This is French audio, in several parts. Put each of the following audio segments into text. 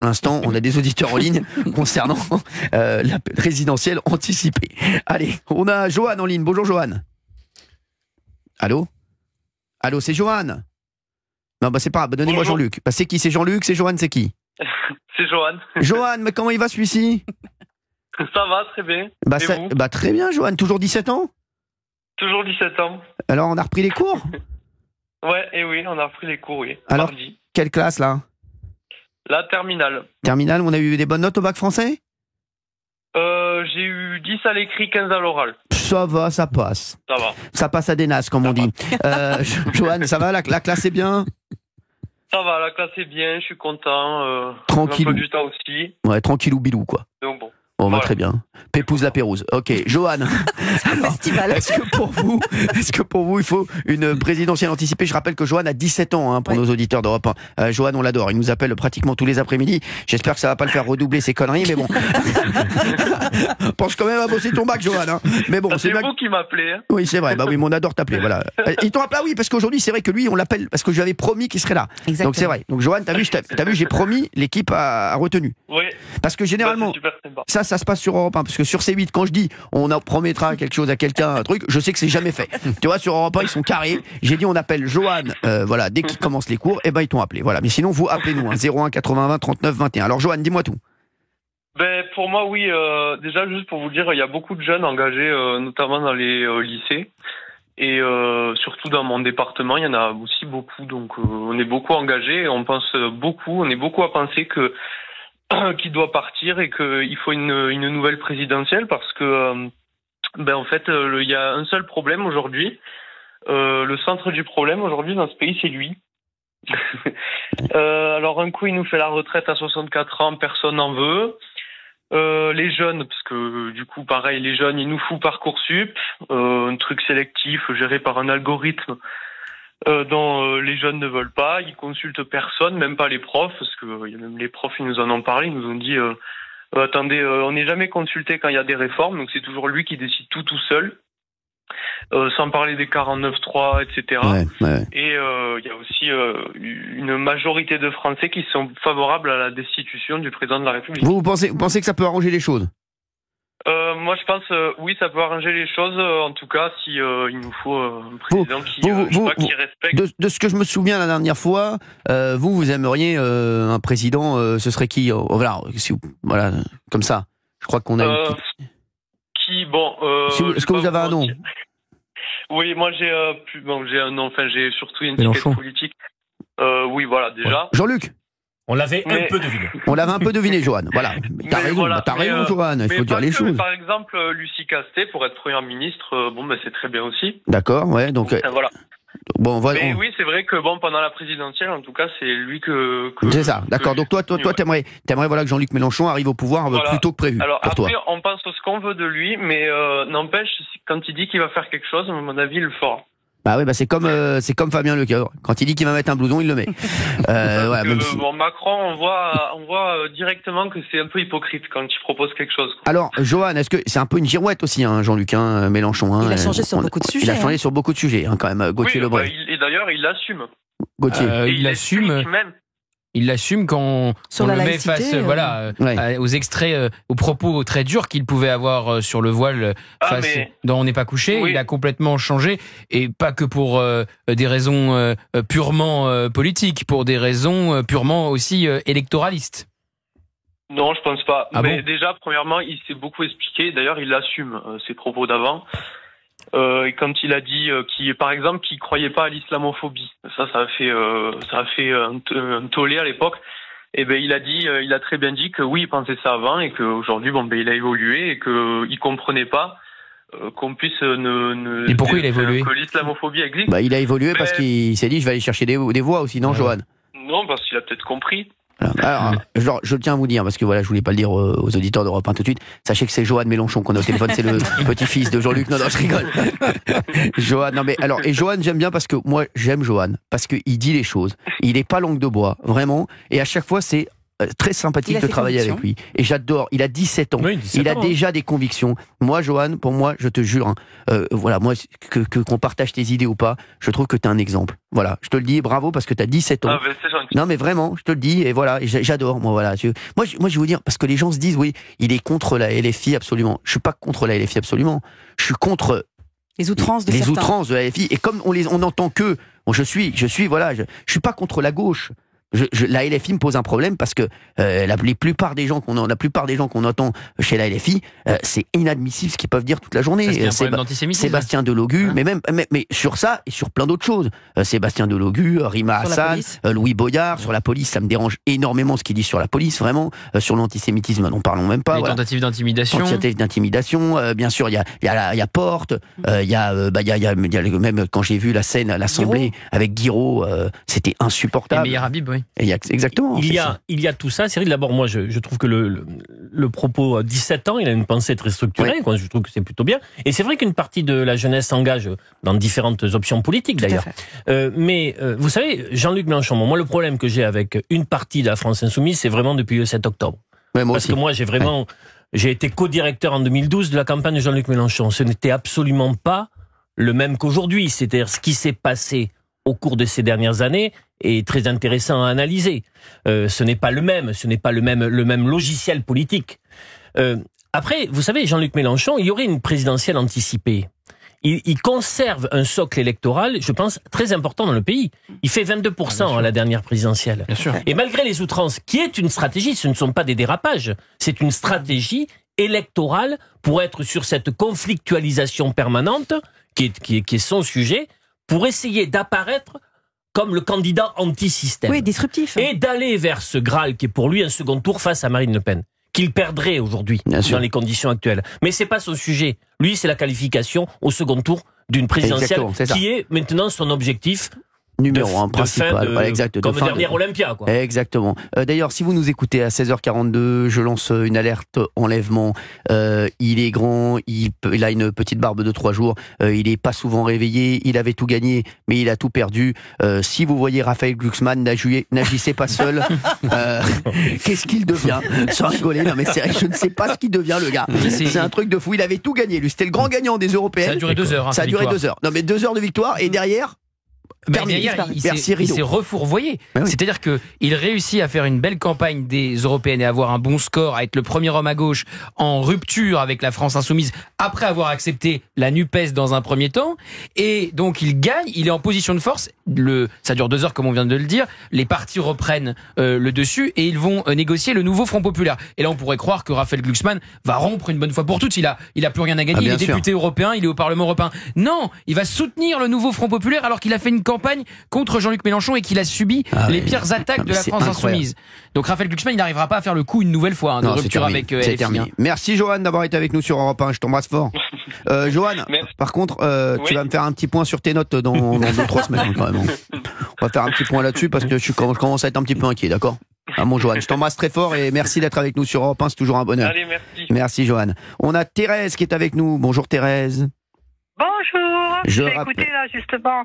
l'instant, on a des auditeurs en ligne concernant la présidentielle anticipée. Allez, on a Johan en ligne. Bonjour Johan. Allô, c'est Johan. Non, c'est pas grave, donnez-moi Bonjour. Jean-Luc. C'est qui? C'est Jean-Luc? C'est Johan? C'est qui? C'est Johan. Johan, mais comment il va celui-ci? Ça va, très bien. Et vous? Très bien Johan, toujours 17 ans? Toujours 17 ans. Alors on a repris les cours? Ouais, et oui, on a repris les cours, oui. Alors, mardi. quelle classe là? La terminale. Terminale, on a eu des bonnes notes au bac français? J'ai eu 10 à l'écrit, 15 à l'oral. Ça va, ça passe. Ça va. Ça passe à des nasses, comme on dit. Johan, ça va, la classe est bien? Ça va, la classe est bien, je suis content. Tranquille. L'emploi du temps aussi. Ouais, tranquillou bilou, quoi. Donc bon. Bon, Voilà. très bien. Pépouze la Pérouse. Ok, Johan. Festival. Est-ce que pour vous, il faut une présidentielle anticipée? Je rappelle que Johan a 17 ans, pour nos auditeurs d'Europe 1. Johan, on l'adore. Il nous appelle pratiquement tous les après-midi. J'espère que ça va pas le faire redoubler ses conneries, mais bon. Pense quand même à bosser ton bac, Johan. Mais bon, C'est bien. vous qui m'appelez. Hein. Oui, c'est vrai. Bah oui, mais on adore t'appeler. Voilà. Il t'ont appelé, oui, parce qu'aujourd'hui, c'est vrai que lui, on l'appelle parce que je lui avais promis qu'il serait là. Exactement. Donc c'est vrai. Donc Johan, t'as vu, j'ai promis, l'équipe a retenu. Oui. Parce que généralement, C'est super sympa. ça se passe sur Europe 1, parce que sur C8, quand je dis on promettra quelque chose à quelqu'un, un truc, je sais que c'est jamais fait. Tu vois, sur Europe 1, ils sont carrés. J'ai dit on appelle Johan, voilà, dès qu'il commence les cours, ils t'ont appelé. Voilà. Mais sinon, vous appelez-nous, 01 80 20 39 21. Alors Johan, dis-moi tout. Ben, pour moi, oui. Déjà, juste pour vous dire, il y a beaucoup de jeunes engagés, notamment dans les lycées. Et surtout dans mon département, il y en a aussi beaucoup. Donc, on est beaucoup engagés et on est beaucoup à penser que qu'il doit partir et qu'il faut une nouvelle présidentielle parce que, en fait, il y a un seul problème aujourd'hui. Le centre du problème aujourd'hui dans ce pays, c'est lui. Alors, un coup, il nous fait la retraite à 64 ans, personne n'en veut. Les jeunes, parce que du coup, pareil, les jeunes, ils nous foutent Parcoursup, un truc sélectif géré par un algorithme dont les jeunes ne veulent pas. Ils consultent personne, même pas les profs, parce que même les profs, ils nous en ont parlé, ils nous ont dit attendez, on n'est jamais consulté quand il y a des réformes, donc c'est toujours lui qui décide tout seul. Sans parler des 49.3, etc. Ouais. Et il y a aussi une majorité de Français qui sont favorables à la destitution du président de la République. Vous pensez que ça peut arranger les choses? Moi, je pense, oui, ça peut arranger les choses. En tout cas, si il nous faut un président qui respecte. De ce que je me souviens la dernière fois, vous aimeriez un président, ce serait qui? Voilà, comme ça. Je crois qu'on a une petite... Est-ce que vous avez un nom? Oui, moi j'ai un nom. Enfin, j'ai surtout une étiquette politique. Oui, voilà, déjà. Jean-Luc. On l'avait un peu deviné. On l'avait un peu deviné, Johan. Voilà. T'as raison, Johan. Il faut dire les choses. Par exemple, Lucie Castet, pour être première ministre, c'est très bien aussi. D'accord, ouais. Donc voilà. Bon, voilà. Mais oui, c'est vrai que pendant la présidentielle, en tout cas, c'est lui que c'est ça. D'accord. Donc toi, t'aimerais voilà que Jean-Luc Mélenchon arrive au pouvoir plus tôt que prévu. Alors pour après, toi. on pense ce qu'on veut de lui, mais n'empêche, quand il dit qu'il va faire quelque chose, à mon avis, il le fera. Bah oui, c'est comme Fabien Lecœur. Quand il dit qu'il va mettre un blouson, il le met. Macron, on voit directement que c'est un peu hypocrite quand il propose quelque chose. Alors, Johan, est-ce que c'est un peu une girouette aussi, Jean-Luc Mélenchon? Il a changé sur beaucoup de sujets. Il a changé sur beaucoup de sujets, quand même. Gauthier Lebret. Et d'ailleurs, il l'assume. Gauthier. Il l'assume. Il l'assume quand on le met face aux extraits, aux propos très durs qu'il pouvait avoir sur le voile dont on n'est pas couché. Oui. Il a complètement changé, et pas que pour des raisons purement politiques, pour des raisons purement aussi électoralistes. Non, je pense pas. Mais déjà, premièrement, il s'est beaucoup expliqué. D'ailleurs, il assume ses propos d'avant. Et quand il a dit par exemple, qu'il croyait pas à l'islamophobie, ça a fait un tollé à l'époque. Et il a très bien dit que oui, il pensait ça avant et qu'aujourd'hui, il a évolué et qu'il comprenait pas qu'on puisse Et pourquoi il a évolué? Que l'islamophobie existe. Il a évolué parce qu'il s'est dit, je vais aller chercher des voix aussi, non, Johan? Non, parce qu'il a peut-être compris. Alors, je tiens à vous dire, parce que je voulais pas le dire aux auditeurs d'Europe 1 tout de suite, sachez que c'est Johan Mélenchon qu'on a au téléphone, c'est le petit-fils de Jean-Luc. Non, je rigole. Johan, et Johan, j'aime bien parce que moi, j'aime Johan, parce qu'il dit les choses. Il est pas langue de bois, vraiment, et à chaque fois, c'est très sympathique de travailler avec lui. Et j'adore. Il a 17 ans. Oui, 17 il a ans. déjà des convictions. Moi, Johan, pour moi, je te jure, voilà, moi, qu'on partage tes idées ou pas, je trouve que t'es un exemple. Voilà, je te le dis, bravo, parce que t'as 17 ans. Ah, ben, c'est gentil. Non, mais vraiment, je te le dis, et voilà, et j'adore, moi, voilà. Moi, je vais vous dire, parce que les gens se disent, oui, il est contre la LFI, absolument. Je suis pas contre la LFI, absolument. Je suis contre les outrances de les certains. outrances de la LFI. Et comme on entend que, bon, je suis, voilà, je suis pas contre la gauche. La LFI me pose un problème parce que la plupart des gens qu'on entend chez la LFI, c'est inadmissible ce qu'ils peuvent dire toute la journée. Sébastien Delogu, hein. mais sur ça et sur plein d'autres choses. Sébastien Delogu, Rima Hassan, Louis Boyard, sur la police, ça me dérange énormément ce qu'il dit sur la police, vraiment. Sur l'antisémitisme, n'en parlons même pas. Les tentatives d'intimidation. Bien sûr, il y a Porte, il y a même quand j'ai vu la scène à l'Assemblée avec Guiraud, c'était insupportable. Et Meir Habib, oui. Exactement. Il y a tout ça. Cyril, d'abord, moi, je trouve que le propos à 17 ans, il a une pensée très structurée. Oui. Quoi, je trouve que c'est plutôt bien. Et c'est vrai qu'une partie de la jeunesse s'engage dans différentes options politiques, d'ailleurs. Mais vous savez, Jean-Luc Mélenchon, moi, le problème que j'ai avec une partie de la France Insoumise, c'est vraiment depuis le 7 octobre. Ouais, Parce que moi, j'ai été co-directeur en 2012 de la campagne de Jean-Luc Mélenchon. Ce n'était absolument pas le même qu'aujourd'hui. C'est-à-dire ce qui s'est passé au cours de ces dernières années est très intéressant à analyser. Ce n'est pas le même logiciel politique. Après, vous savez, Jean-Luc Mélenchon, il y aurait une présidentielle anticipée. Il conserve un socle électoral, je pense, très important dans le pays. Il fait 22% à la dernière présidentielle. Bien sûr. Et malgré les outrances, qui est une stratégie, ce ne sont pas des dérapages, c'est une stratégie électorale pour être sur cette conflictualisation permanente, qui est son sujet, pour essayer d'apparaître comme le candidat anti-système. Oui, disruptif. Et d'aller vers ce Graal qui est pour lui un second tour face à Marine Le Pen, qu'il perdrait aujourd'hui dans les conditions actuelles. Mais c'est pas son sujet. Lui, c'est la qualification au second tour d'une présidentielle qui est maintenant son objectif numéro 1 principal, comme dernière Olympia, quoi. Exactement. D'ailleurs, si vous nous écoutez à 16h42, je lance une alerte enlèvement. Il est grand, il a une petite barbe de 3 jours, il est pas souvent réveillé, il avait tout gagné, mais il a tout perdu. Si vous voyez Raphaël Glucksmann, n'agissez pas seul. Qu'est-ce qu'il devient? Sans rigoler, non mais c'est vrai, je ne sais pas ce qu'il devient, le gars. C'est un truc de fou. Il avait tout gagné, lui. C'était le grand gagnant des européennes. Ça a duré 2 heures. Ça a duré 2 heures. Non mais 2 heures de victoire, et derrière... il s'est refourvoyé. Oui. C'est-à-dire qu'il réussit à faire une belle campagne des européennes et avoir un bon score, à être le premier homme à gauche en rupture avec la France Insoumise après avoir accepté la NUPES dans un premier temps. Et donc il gagne, il est en position de force. Ça dure 2 heures comme on vient de le dire. Les partis reprennent le dessus et ils vont négocier le nouveau Front Populaire. Et là on pourrait croire que Raphaël Glucksmann va rompre une bonne fois pour toutes. Il a plus rien à gagner. Il est député européen, il est au Parlement européen. Non, il va soutenir le nouveau Front Populaire alors qu'il a fait une campagne contre Jean-Luc Mélenchon et qu'il a subi les pires attaques de la France Insoumise. Donc Raphaël Glucksmann, il n'arrivera pas à faire le coup une nouvelle fois de rupture avec LFI. Merci Johan d'avoir été avec nous sur Europe 1, je t'embrasse fort. Johan, par contre, tu vas me faire un petit point sur tes notes dans 2-3 semaines quand même. On va faire un petit point là-dessus parce que je commence à être un petit peu inquiet, d'accord? Mon Johan, je t'embrasse très fort et merci d'être avec nous sur Europe 1, c'est toujours un bonheur. Allez, merci. Merci Johan. On a Thérèse qui est avec nous. Bonjour Thérèse. Bonjour, j'ai écouté là justement,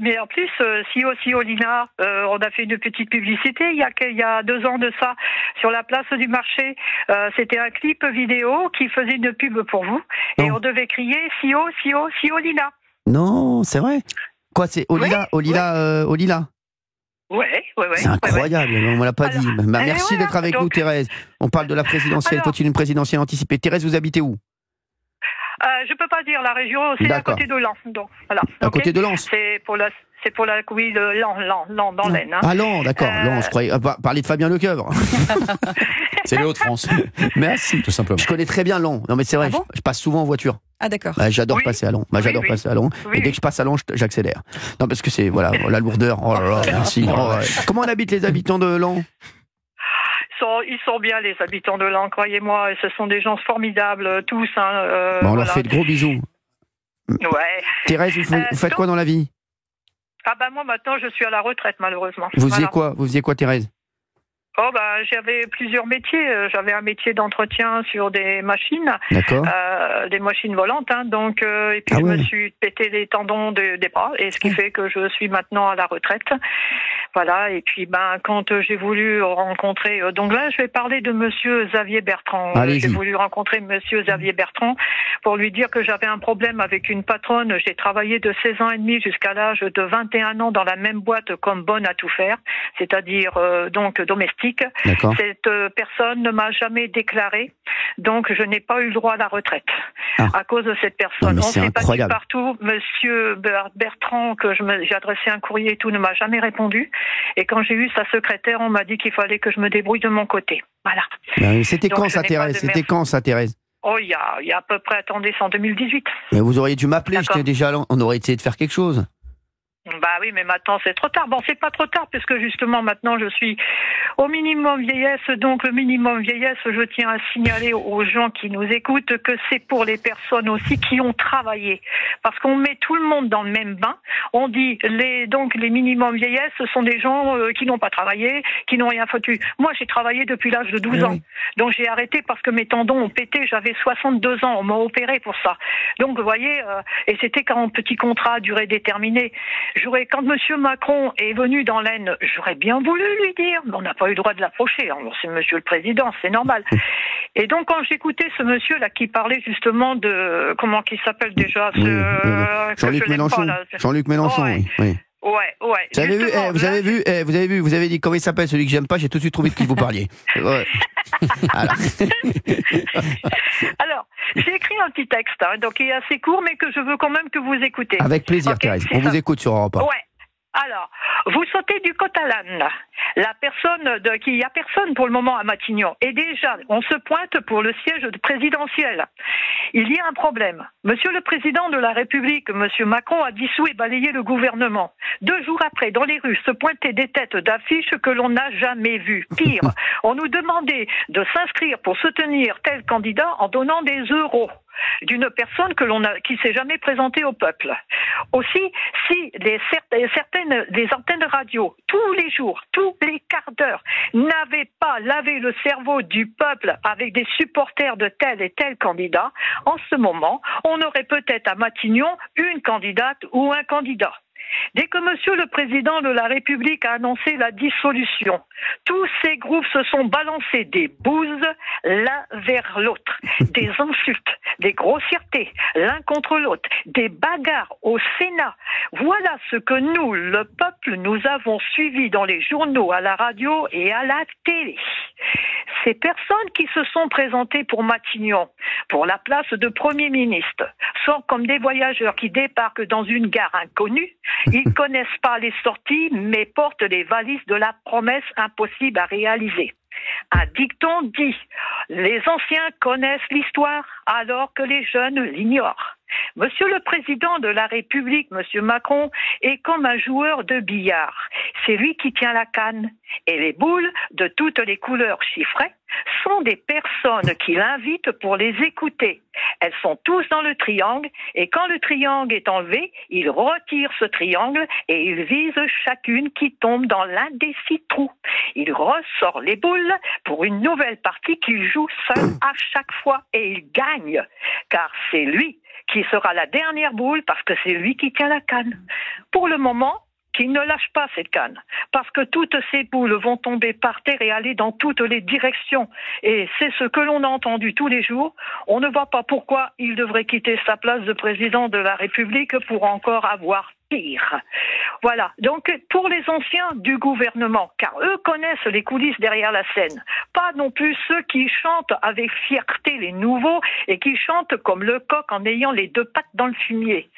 mais en plus, CEO Lina, on a fait une petite publicité il y a 2 ans de ça, sur la place du marché. C'était un clip vidéo qui faisait une pub pour vous, et on devait crier CEO Lina. Non, c'est vrai. Quoi, c'est Olila, Olila. Ouais. C'est incroyable, on me l'a pas dit. Merci d'être avec nous Thérèse. On parle de la présidentielle, faut-il une présidentielle anticipée? Thérèse, vous habitez où? Je peux pas dire la région, c'est à côté de Lens, donc voilà. À côté de Lens. C'est pour la oui, de Lens dans l'Aisne. Hein. Ah Lens, d'accord. Lens, je croyais parler de Fabien Lecoeuvre. C'est les Hauts-de-France. Merci, tout simplement. Je connais très bien Lens. Non mais c'est vrai, je passe souvent en voiture. Ah d'accord. J'adore passer à Lens. Passer à Lens. Et dès que je passe à Lens, j'accélère. Non parce que c'est la lourdeur. Oh là là, merci. Comment habitent les habitants de Lens? Ils sont bien, les habitants de Lens, croyez-moi, et ce sont des gens formidables, tous. On leur fait de gros bisous. Ouais. Thérèse, vous faites quoi dans la vie? Ah moi maintenant je suis à la retraite malheureusement. Vous faisiez quoi Thérèse? Oh bah j'avais plusieurs métiers. J'avais un métier d'entretien sur des machines, des machines volantes. Hein, donc et puis je me suis pété les tendons des bras, et ce qui fait que je suis maintenant à la retraite. Voilà. Et puis quand j'ai voulu rencontrer, donc là je vais parler de Monsieur Xavier Bertrand. J'ai voulu rencontrer Monsieur Xavier Bertrand pour lui dire que j'avais un problème avec une patronne. J'ai travaillé de 16 ans et demi jusqu'à l'âge de 21 ans dans la même boîte comme bonne à tout faire, c'est-à-dire donc domestique. Cette personne ne m'a jamais déclaré, donc je n'ai pas eu le droit à la retraite à cause de cette personne. On s'est battu partout. Monsieur Bertrand, que j'ai adressé un courrier et tout, ne m'a jamais répondu. Et quand j'ai eu sa secrétaire, on m'a dit qu'il fallait que je me débrouille de mon côté. Voilà. C'était quand ça, Thérèse? Oh, il y a à peu près, attendez, c'est en 2018. Mais vous auriez dû m'appeler, j'étais déjà là, on aurait essayé de faire quelque chose. Bah oui, mais maintenant c'est trop tard. Bon, c'est pas trop tard puisque justement maintenant je suis au minimum vieillesse. Donc le minimum vieillesse, je tiens à signaler aux gens qui nous écoutent que c'est pour les personnes aussi qui ont travaillé. Parce qu'on met tout le monde dans le même bain. On dit les minimums vieillesse, ce sont des gens qui n'ont pas travaillé, qui n'ont rien foutu. Moi, j'ai travaillé depuis l'âge de 12 ans. Donc j'ai arrêté parce que mes tendons ont pété. J'avais 62 ans. On m'a opéré pour ça. Donc vous voyez, et c'était quand petit contrat à durée déterminée. Quand Monsieur Macron est venu dans l'Aisne, j'aurais bien voulu lui dire, mais on n'a pas eu le droit de l'approcher. Alors c'est Monsieur le Président, c'est normal. Et donc quand j'écoutais ce monsieur là qui parlait justement de comment qu'il s'appelle déjà, Jean-Luc Mélenchon. Jean-Luc Mélenchon, oui. Ouais. Vous avez dit comment il s'appelle celui que j'aime pas, j'ai tout de suite trouvé de qui vous parliez. Ouais. Alors, j'ai écrit un petit texte, donc il est assez court, mais que je veux quand même que vous écoutez. Avec plaisir, Thérèse. On vous écoute sur Europe 1. Ouais. Alors, vous sautez du côte à l'âne. Il y a personne pour le moment à Matignon. Et déjà, on se pointe pour le siège présidentiel. Il y a un problème. Monsieur le Président de la République, Monsieur Macron, a dissous et balayé le gouvernement. 2 jours après, dans les rues, se pointaient des têtes d'affiches que l'on n'a jamais vues. Pire, on nous demandait de s'inscrire pour soutenir tel candidat en donnant des euros d'une personne qui s'est jamais présentée au peuple. Aussi, si les antennes radio, tous les jours, tous les quarts d'heure, n'avaient pas lavé le cerveau du peuple avec des supporters de tel et tel candidat, en ce moment, on aurait peut-être à Matignon une candidate ou un candidat. Dès que Monsieur le Président de la République a annoncé la dissolution, tous ces groupes se sont balancés des bouses l'un vers l'autre, des insultes, des grossièretés l'un contre l'autre, des bagarres au Sénat. Voilà ce que nous, le peuple, nous avons suivi dans les journaux, à la radio et à la télé. Ces personnes qui se sont présentées pour Matignon, pour la place de Premier ministre, sont comme des voyageurs qui débarquent dans une gare inconnue. Ils connaissent pas les sorties, mais portent les valises de la promesse impossible à réaliser. Un dicton dit « Les anciens connaissent l'histoire alors que les jeunes l'ignorent ». Monsieur le Président de la République, Monsieur Macron, est comme un joueur de billard. C'est lui qui tient la canne. Et les boules de toutes les couleurs chiffrées sont des personnes qui l'invitent pour les écouter. Elles sont tous dans le triangle et quand le triangle est enlevé, il retire ce triangle et il vise chacune qui tombe dans l'un des 6 trous. Il ressort les boules pour une nouvelle partie qu'il joue seul à chaque fois et il gagne. Car c'est lui qui sera la dernière boule parce que c'est lui qui tient la canne. Pour le moment, qu'il ne lâche pas cette canne, parce que toutes ces boules vont tomber par terre et aller dans toutes les directions. Et c'est ce que l'on a entendu tous les jours. On ne voit pas pourquoi il devrait quitter sa place de président de la République pour encore avoir pire. Voilà. Donc, pour les anciens du gouvernement, car eux connaissent les coulisses derrière la scène, pas non plus ceux qui chantent avec fierté les nouveaux et qui chantent comme le coq en ayant les 2 pattes dans le fumier.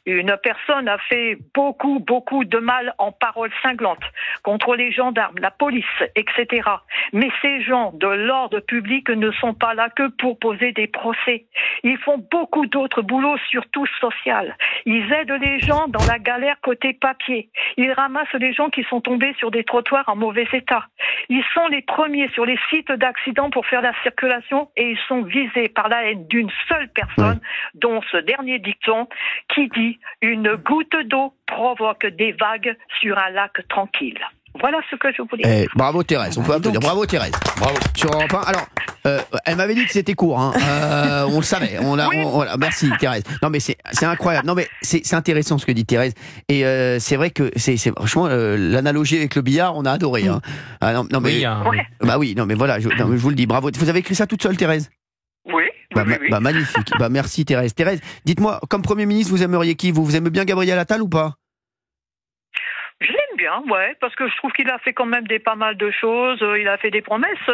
Une personne a fait beaucoup de mal en paroles cinglantes contre les gendarmes, la police, etc. Mais ces gens de l'ordre public ne sont pas là que pour poser des procès. Ils font beaucoup d'autres boulots, surtout social. Ils aident les gens dans la galère côté papier. Ils ramassent les gens qui sont tombés sur des trottoirs en mauvais état. Ils sont les premiers sur les sites d'accidents pour faire la circulation et ils sont visés par la haine d'une seule personne, dont ce dernier dicton qui dit « Une goutte d'eau provoque des vagues sur un lac tranquille ». Voilà ce que je voulais. Bravo Thérèse, on peut applaudir. Bravo Thérèse. Bravo. Sur Europe 1. Alors, elle m'avait dit que c'était court. On le savait. Voilà. Merci Thérèse. Non mais c'est incroyable. Non mais c'est intéressant ce que dit Thérèse. Et c'est vrai que c'est franchement l'analogie avec le billard, on a adoré. Hein. Ah, non mais bah oui. Non mais voilà. Je vous le dis. Bravo. Vous avez écrit ça toute seule, Thérèse? Oui. Oui. Magnifique. Merci Thérèse. Thérèse, dites-moi, comme Premier ministre, vous aimeriez qui? Vous aimez bien Gabriel Attal ou pas? Je l'aime bien, ouais, parce que je trouve qu'il a fait quand même pas mal de choses, il a fait des promesses,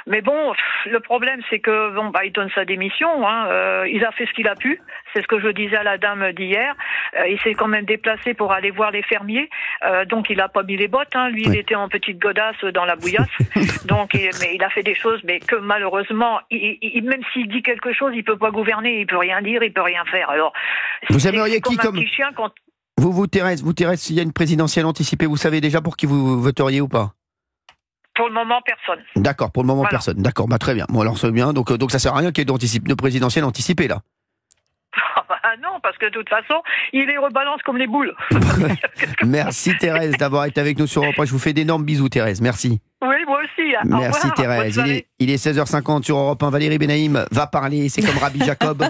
mais bon, le problème c'est que il donne sa démission, il a fait ce qu'il a pu, c'est ce que je disais à la dame d'hier, il s'est quand même déplacé pour aller voir les fermiers, donc il a pas mis les bottes, lui il était en petite godasse dans la bouillasse, mais il a fait des choses, mais que malheureusement, même s'il dit quelque chose, il peut pas gouverner, il peut rien dire, il peut rien faire. Alors, vous aimeriez qui comme chien quand... Vous, Thérèse, s'il y a une présidentielle anticipée, vous savez déjà pour qui vous voteriez ou pas? Pour le moment, personne. D'accord, pour le moment, personne. D'accord, très bien. Bon, alors c'est bien. Donc ça sert à rien qu'il y ait de présidentielle anticipée, là. Non, parce que de toute façon, il les rebalance comme les boules. Merci Thérèse d'avoir été avec nous sur Europe 1. Je vous fais d'énormes bisous, Thérèse. Merci. Oui, moi aussi. Merci Thérèse. Il est 16h50 sur Europe 1. Valérie Benaïm va parler. C'est comme Rabbi Jacob.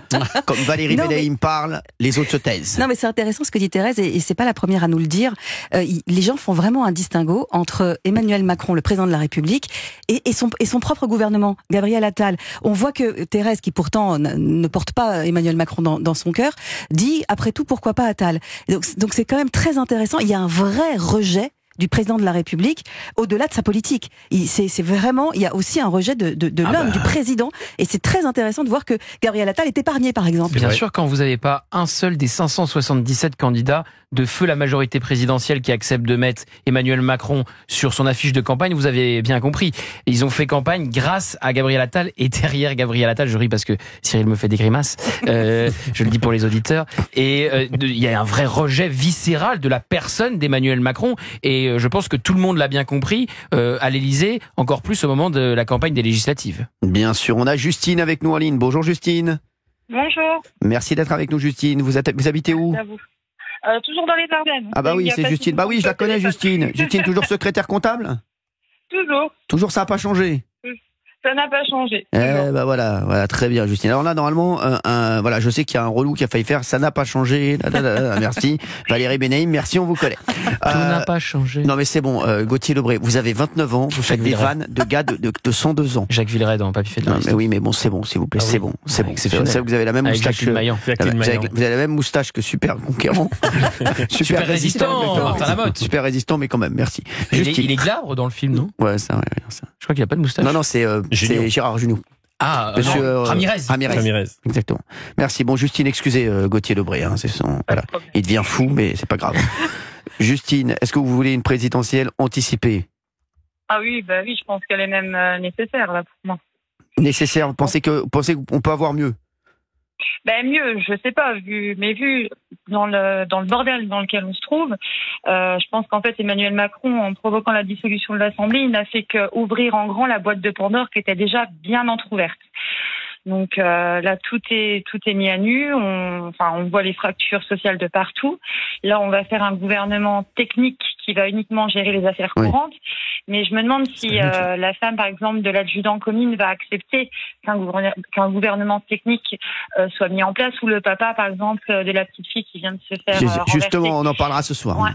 Comme Valérie Benaïm parle, les autres se taisent. Non, mais c'est intéressant ce que dit Thérèse et c'est pas la première à nous le dire. Les gens font vraiment un distinguo entre Emmanuel Macron, le président de la République, et son propre gouvernement, Gabriel Attal. On voit que Thérèse, qui pourtant ne porte pas Emmanuel Macron dans son cœur, dit après tout pourquoi pas Attal. Donc c'est quand même très intéressant. Il y a un vrai rejet du président de la République, au-delà de sa politique. C'est vraiment, il y a aussi un rejet de l'homme, du président, et c'est très intéressant de voir que Gabriel Attal est épargné, par exemple. Bien sûr, quand vous n'avez pas un seul des 577 candidats de feu la majorité présidentielle qui accepte de mettre Emmanuel Macron sur son affiche de campagne, vous avez bien compris. Ils ont fait campagne grâce à Gabriel Attal, et derrière Gabriel Attal, je ris parce que Cyril me fait des grimaces, je le dis pour les auditeurs, et il y a un vrai rejet viscéral de la personne d'Emmanuel Macron, et je pense que tout le monde l'a bien compris à l'Élysée, encore plus au moment de la campagne des législatives. Bien sûr, on a Justine avec nous en ligne. Bonjour Justine. Bonjour. Merci d'être avec nous Justine. Vous habitez où? Toujours dans les Ardennes. Ah bah oui, c'est Justine. Bah oui, je la connais Justine. Justine, toujours secrétaire comptable? Toujours. Toujours, ça n'a pas changé? Ça n'a pas changé. Bah voilà, très bien Justine. Alors là, normalement, voilà, je sais qu'il y a un relou qui a failli faire, ça n'a pas changé. Merci. Valérie Benaïm, merci, on vous connaît. Tout n'a pas changé. Non mais c'est bon, Gauthier Lebray, vous avez 29 ans, vous faites des vannes de gars de 102 ans. Jacques Villeray dans Papy fait de mais oui, mais bon, c'est bon, s'il vous plaît, c'est bon. C'est vous avez la même moustache. Vous avez la même moustache que Super Conquérant. Super résistant, Super résistant, mais quand même, merci. Il est glabre dans le film, non? Ouais, ça. Je crois qu'il a pas de moustache. Non, c'est Gérard Jugnot. Ah, Monsieur Ramirez. Exactement. Merci. Bon, Justine, excusez Gauthier Lebray, c'est son. Voilà. Il devient fou, mais c'est pas grave. Justine, est-ce que vous voulez une présidentielle anticipée? Ah oui, je pense qu'elle est même nécessaire là pour moi. Nécessaire. Vous pensez qu'on peut avoir mieux? Mieux, je sais pas, vu dans le bordel dans lequel on se trouve, je pense qu'en fait Emmanuel Macron, en provoquant la dissolution de l'Assemblée, il n'a fait qu'ouvrir en grand la boîte de Pandore qui était déjà bien entrouverte. Donc là, tout est mis à nu. On voit les fractures sociales de partout. Là, on va faire un gouvernement technique qui va uniquement gérer les affaires courantes. Mais je me demande si la femme, par exemple, de l'adjudant Comines va accepter qu'un gouvernement technique soit mis en place, ou le papa, par exemple, de la petite fille qui vient de se faire renverser. Justement, on en parlera ce soir. Ouais.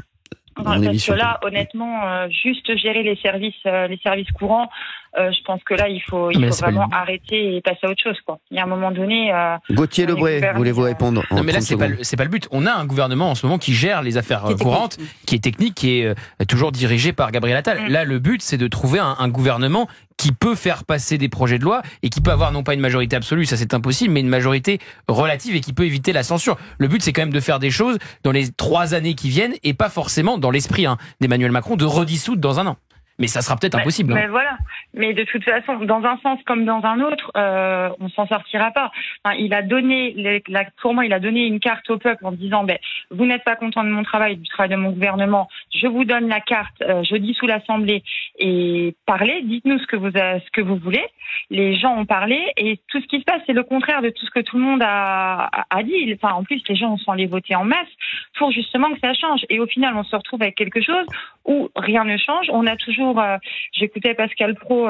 Parce que là, honnêtement, juste gérer les services courants, je pense que là, il faut vraiment arrêter et passer à autre chose, quoi. Il y a un moment donné. Gauthier Lebray, voulez-vous répondre? Non, mais là, c'est pas le but. On a un gouvernement en ce moment qui gère les affaires courantes, qui est technique, qui est toujours dirigé par Gabriel Attal. Là, le but, c'est de trouver un gouvernement qui peut faire passer des projets de loi et qui peut avoir non pas une majorité absolue, ça c'est impossible, mais une majorité relative et qui peut éviter la censure. Le but, c'est quand même de faire des choses dans les 3 années qui viennent et pas forcément dans l'esprit d'Emmanuel Macron de redissoudre dans un an. Mais ça sera peut-être impossible. Mais voilà. Mais de toute façon, dans un sens comme dans un autre, on s'en sortira pas. Enfin, il a donné, pour moi, il a donné une carte au peuple en disant, vous n'êtes pas content de mon travail, du travail de mon gouvernement, je vous donne la carte, je dissout l'Assemblée et parlez, dites-nous ce que vous voulez. Les gens ont parlé et tout ce qui se passe, c'est le contraire de tout ce que tout le monde a dit. Enfin, en plus, les gens sont allés voter en masse pour justement que ça change. Et au final, on se retrouve avec quelque chose où rien ne change. On a toujours, j'écoutais Pascal Praud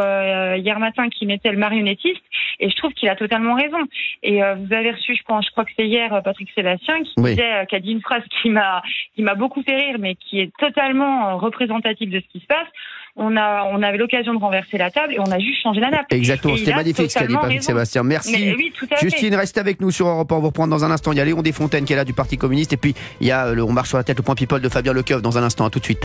hier matin qui mettait le marionnettiste et je trouve qu'il a totalement raison. Et vous avez reçu, je crois que c'est hier, Patrick Sébastien qui a dit une phrase qui m'a beaucoup fait rire, mais qui est totalement représentative de ce qui se passe. On avait l'occasion de renverser la table et on a juste changé la nappe. Exactement, c'était magnifique ce qu'a dit Patrick Sébastien. Merci. Oui, Justine, restez avec nous sur Europe 1. On vous reprend dans un instant. Il y a Léon Desfontaines qui est là du Parti communiste et puis il y a On marche sur la tête, le point people de Fabien Lecoeuvre dans un instant. À tout de suite.